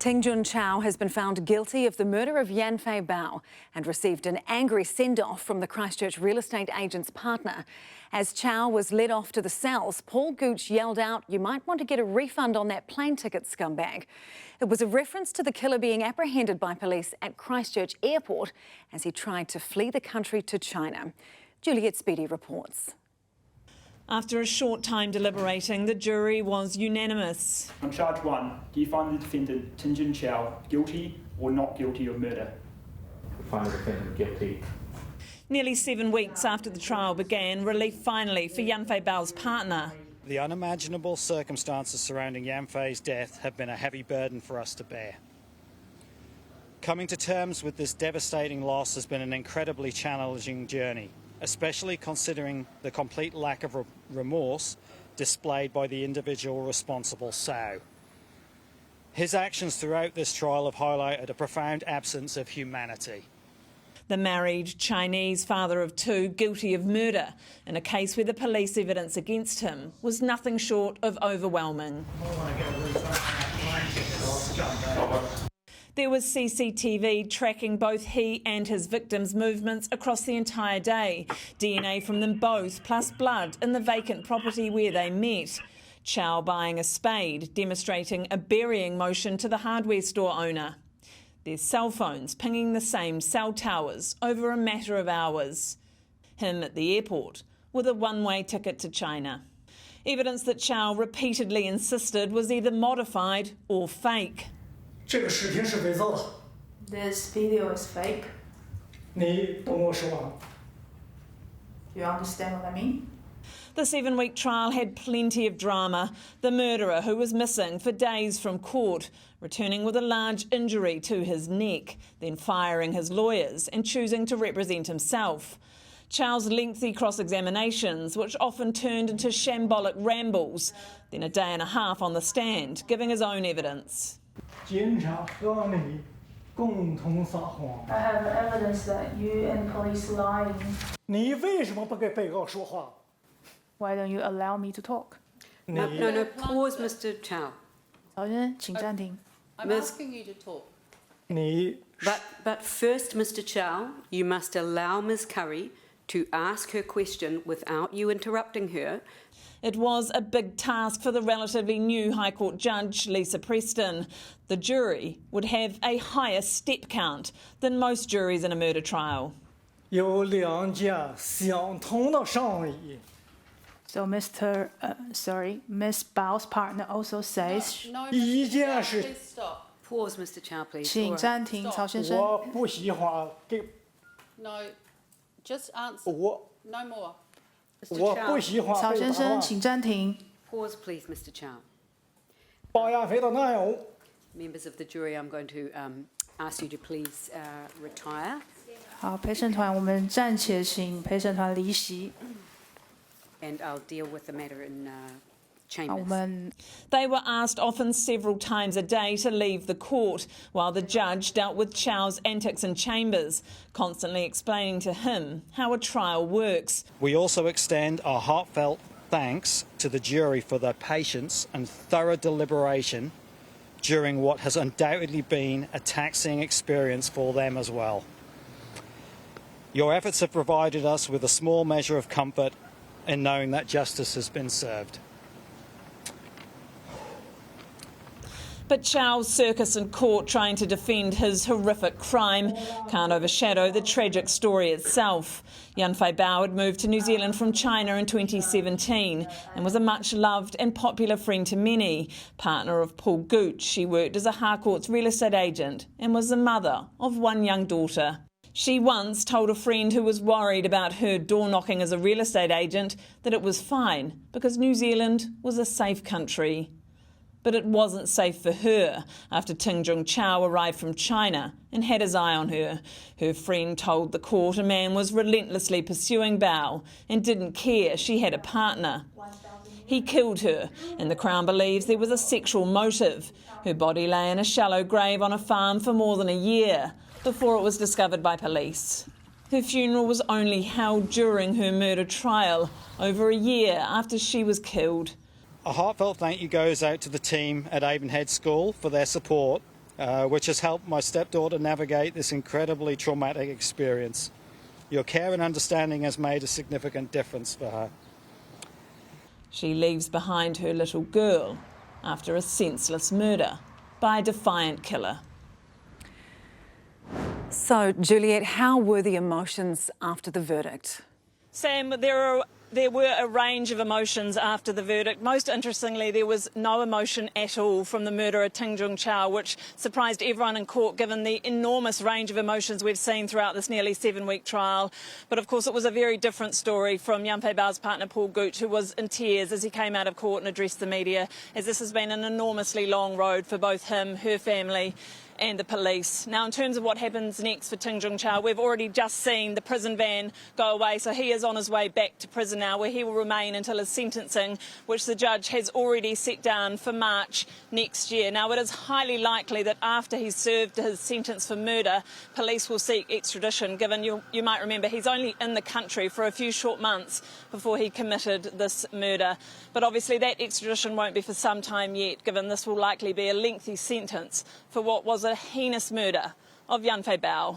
Tingjun Cao has been found guilty of the murder of Yanfei Bao and received an angry send-off from the Christchurch real estate agent's partner. As Cao was led off to the cells, Paul Gooch yelled out, "You might want to get a refund on that plane ticket, scumbag." It was a reference to the killer being apprehended by police at Christchurch Airport as he tried to flee the country to China. Juliet Speedy reports. After a short time deliberating, the jury was unanimous. On charge 1, do you find the defendant, Tingjun Cao, guilty or not guilty of murder? We find the defendant guilty. Nearly 7 weeks after the trial began, relief finally for Yanfei Bao's partner. The unimaginable circumstances surrounding Yanfei's death have been a heavy burden for us to bear. Coming to terms with this devastating loss has been an incredibly challenging journey, especially considering the complete lack of remorse displayed by the individual responsible, Cao. His actions throughout this trial have highlighted a profound absence of humanity. The married Chinese father of 2 guilty of murder in a case where the police evidence against him was nothing short of overwhelming. There was CCTV tracking both he and his victim's movements across the entire day. DNA from them both, plus blood in the vacant property where they met. Cao buying a spade, demonstrating a burying motion to the hardware store owner. Their cell phones pinging the same cell towers over a matter of hours. Him at the airport with a one-way ticket to China. Evidence that Cao repeatedly insisted was either modified or fake. 这个视频是伪造的。 This video is fake. 你懂我说吗？ You understand what I mean? The 7-week trial had plenty of drama. The murderer, who was missing for days from court, returning with a large injury to his neck, then firing his lawyers and choosing to represent himself. Cao's lengthy cross-examinations, which often turned into shambolic rambles, then a day and a half on the stand, giving his own evidence. 警察和你共同撒谎。 I have evidence that you and police lying. 你为什么不给被告说话？ Why don't you allow me to talk? No, pause, Mr. Cao. 曹先生，请暂停。 I'm asking you to talk. 你 But first, Mr. Cao, you must allow Ms. Curry to ask her question without you interrupting her. It was a big task for the relatively new High Court judge, Lisa Preston. The jury would have a higher step count than most juries in a murder trial. 有2件相同的上衣。 So Miss Bao's partner also says. No, 一件是 please stop. Pause, Mr. Cao, please. 请暂停，曹先生。我不喜欢给 No, just answer. 我 No more. 我不喜欢曹被打乱。先生，请暂停。 Pause, please, Mr. Cao. 包养费的男友。 Members of the jury, I'm going to ask you to please retire. 好，陪审团，我们暂且请陪审团离席。 And I'll deal with the matter in 好，我 chambers. 们 They were asked often several times a day to leave the court, while the judge dealt with Cao's antics in chambers, constantly explaining to him how a trial works. We also extend our heartfelt thanks to the jury for their patience and thorough deliberation during what has undoubtedly been a taxing experience for them as well. Your efforts have provided us with a small measure of comfort in knowing that justice has been served. But Cao's circus in court trying to defend his horrific crime can't overshadow the tragic story itself. Yanfei Bao had moved to New Zealand from China in 2017 and was a much-loved and popular friend to many. Partner of Paul Gooch, she worked as a Harcourt's real estate agent and was the mother of 1 young daughter. She once told a friend who was worried about her door-knocking as a real estate agent that it was fine because New Zealand was a safe country. But it wasn't safe for her after Tingjun Cao arrived from China and had his eye on her. Her friend told the court a man was relentlessly pursuing Bao and didn't care she had a partner. He killed her, and the Crown believes there was a sexual motive. Her body lay in a shallow grave on a farm for more than a year before it was discovered by police. Her funeral was only held during her murder trial, over a year after she was killed. A heartfelt thank you goes out to the team at Avonhead School for their support which has helped my stepdaughter navigate this incredibly traumatic experience. Your care and understanding has made a significant difference for her. She leaves behind her little girl after a senseless murder by a defiant killer. So, Juliet, how were the emotions after the verdict? Sam, there were a range of emotions after the verdict. Most interestingly, there was no emotion at all from the murderer Tingjun Cao, which surprised everyone in court given the enormous range of emotions we've seen throughout this nearly 7-week trial. But of course, it was a very different story from Yanfei Bao's partner Paul Gooch, who was in tears as he came out of court and addressed the media, as this has been an enormously long road for both him, her family and the police. Now, in terms of what happens next for Tingjun Cao, we've already just seen the prison van go away, so he is on his way back to prison now, where he will remain until his sentencing, which the judge has already set down for March next year. Now, it is highly likely that after he's served his sentence for murder, police will seek extradition, given you might remember he's only in the country for a few short months before he committed this murder. But obviously that extradition won't be for some time yet, given this will likely be a lengthy sentence for what was a heinous murder of Yanfei Bao.